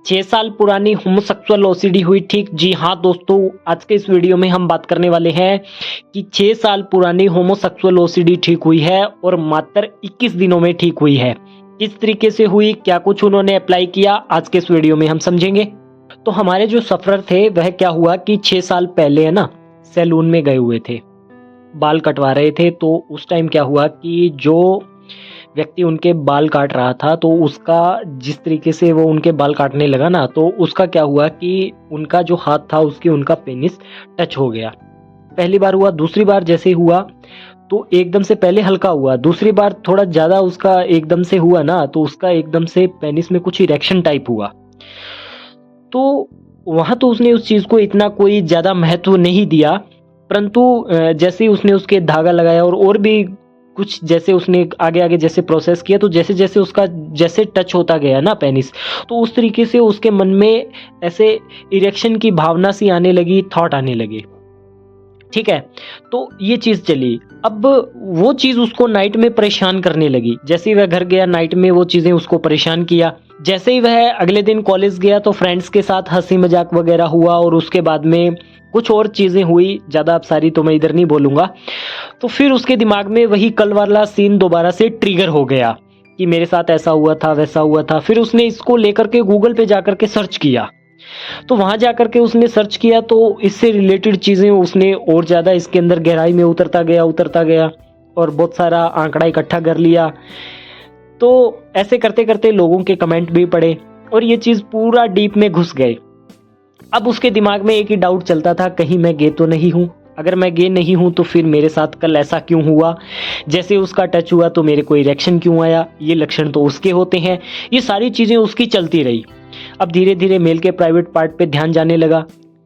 6 साल पुरानी homosexual OCD हुई ठीक। जी हाँ दोस्तों, आज के इस वीडियो में हम बात करने वाले हैं कि 6 साल पुरानी होमोसेक्सुअल ओसीडी ठीक हुई है और मात्र 21 दिनों में ठीक हुई है। किस तरीके से हुई, क्या कुछ उन्होंने अप्लाई किया, आज के इस वीडियो में हम समझेंगे। तो हमारे जो सफरर थे वह क्या हुआ कि 6 साल पहले है ना सैलून में गए हुए थे, बाल कटवा रहे थे। तो उस टाइम क्या हुआ कि जो व्यक्ति उनके बाल काट रहा था तो उसका जिस तरीके से वो उनके बाल काटने लगा ना, तो उसका क्या हुआ कि उनका जो हाथ था उसकी उनका पेनिस टच हो गया। पहली बार हुआ, दूसरी बार जैसे हुआ तो एकदम से पहले हल्का हुआ, दूसरी बार थोड़ा ज्यादा उसका एकदम से हुआ ना, तो उसका एकदम से पेनिस में कुछ इरेक्शन टाइप हुआ। तो वहां तो उसने उस चीज को इतना कोई ज्यादा महत्व नहीं दिया, परंतु जैसे ही उसने उसके धागा लगाया और भी कुछ जैसे उसने आगे आगे जैसे प्रोसेस किया, तो जैसे जैसे उसका जैसे टच होता गया ना पेनिस, तो उस तरीके से उसके मन में ऐसे इरेक्शन की भावना सी आने लगी, थॉट आने लगे। ठीक है, तो ये चीज चली। अब वो चीज उसको नाइट में परेशान करने लगी। जैसे ही वह घर गया नाइट में वो चीजें उसको परेशान किया। जैसे ही वह अगले दिन कॉलेज गया तो फ्रेंड्स के साथ हंसी मजाक वगैरह हुआ और उसके बाद में कुछ और चीजें हुई, ज्यादा अब सारी तो मैं इधर नहीं बोलूंगा। तो फिर उसके दिमाग में वही कल वाला सीन दोबारा से ट्रिगर हो गया कि मेरे साथ ऐसा हुआ था, वैसा हुआ था। फिर उसने इसको लेकर के गूगल पे जाकर के सर्च किया। तो वहां जाकर के उसने सर्च किया तो इससे रिलेटेड चीजें उसने और ज्यादा इसके अंदर गहराई में उतरता गया और बहुत सारा आंकड़ा इकट्ठा कर लिया। तो ऐसे करते करते लोगों के कमेंट भी पढ़े और ये चीज पूरा डीप में घुस गए। अब उसके दिमाग में एक ही डाउट चलता था, कहीं मैं गे तो नहीं हूं। अगर मैं गे नहीं हूं तो फिर मेरे साथ कल ऐसा क्यों हुआ, जैसे उसका टच हुआ तो मेरे को इरेक्शन क्यों आया, ये लक्षण तो उसके होते हैं। ये सारी चीजें उसकी चलती रही। अब धीरे धीरे मेल के प्राइवेट पार्ट पे ध्यान जाने लगा।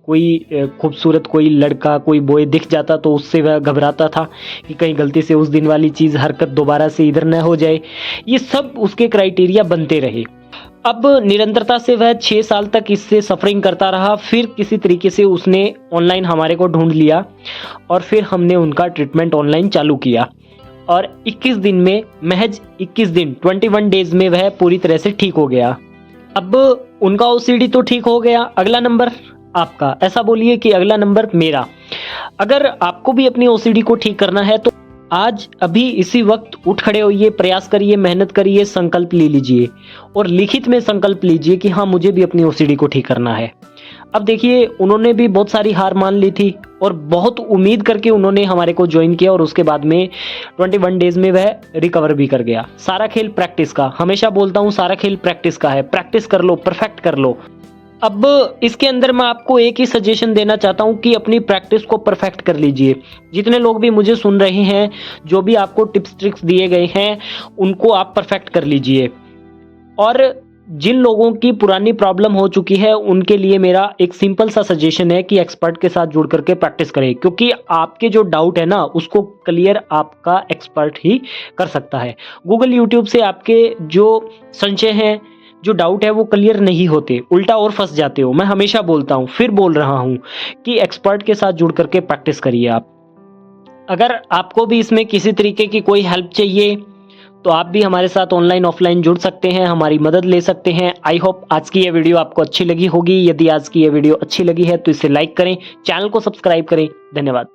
कोई खूबसूरत कोई लड़का, कोई बॉय दिख जाता तो उससे वह घबराता था कि कहीं गलती से उस दिन वाली चीज हरकत दोबारा से इधर न हो जाए। ये सब उसके क्राइटेरिया बनते रहे। अब निरंतरता से वह 6 साल तक इससे सफरिंग करता रहा। फिर किसी तरीके से उसने ऑनलाइन हमारे को ढूंढ लिया और फिर हमने उनका ट्रीटमेंट ऑनलाइन चालू किया और 21 दिन में, महज 21 दिन 21 डेज में वह पूरी तरह से ठीक हो गया। अब उनका ओसीडी तो ठीक हो गया, अगला नंबर आपका, ऐसा बोलिए कि अगला नंबर मेरा। अगर आपको भी अपनी ओसीडी को ठीक करना है तो आज अभी इसी वक्त उठ खड़े होइए, प्रयास करिए, मेहनत करिए, संकल्प ले लीजिए और लिखित में संकल्प लीजिए कि हाँ मुझे भी अपनी ओसीडी को ठीक करना है। अब देखिए उन्होंने भी बहुत सारी हार मान ली थी और बहुत उम्मीद करके उन्होंने हमारे को ज्वाइन किया और उसके बाद में 21 डेज में वह रिकवर भी कर गया। सारा खेल प्रैक्टिस का, हमेशा बोलता हूँ सारा खेल प्रैक्टिस का है। प्रैक्टिस कर लो, परफेक्ट कर लो। अब इसके अंदर मैं आपको एक ही सजेशन देना चाहता हूं कि अपनी प्रैक्टिस को परफेक्ट कर लीजिए। जितने लोग भी मुझे सुन रहे हैं, जो भी आपको टिप्स ट्रिक्स दिए गए हैं उनको आप परफेक्ट कर लीजिए। और जिन लोगों की पुरानी प्रॉब्लम हो चुकी है उनके लिए मेरा एक सिंपल सा सजेशन है कि एक्सपर्ट के साथ जुड़ करके प्रैक्टिस करें, क्योंकि आपके जो डाउट है ना उसको क्लियर आपका एक्सपर्ट ही कर सकता है। गूगल यूट्यूब से आपके जो संशय हैं, जो डाउट है वो क्लियर नहीं होते, उल्टा और फंस जाते हो। मैं हमेशा बोलता हूं, फिर बोल रहा हूं कि एक्सपर्ट के साथ जुड़ करके प्रैक्टिस करिए आप। अगर आपको भी इसमें किसी तरीके की कोई हेल्प चाहिए तो आप भी हमारे साथ ऑनलाइन ऑफलाइन जुड़ सकते हैं, हमारी मदद ले सकते हैं। आई होप आज की ये वीडियो आपको अच्छी लगी होगी। यदि आज की ये वीडियो अच्छी लगी है तो इसे लाइक करें, चैनल को सब्सक्राइब करें। धन्यवाद।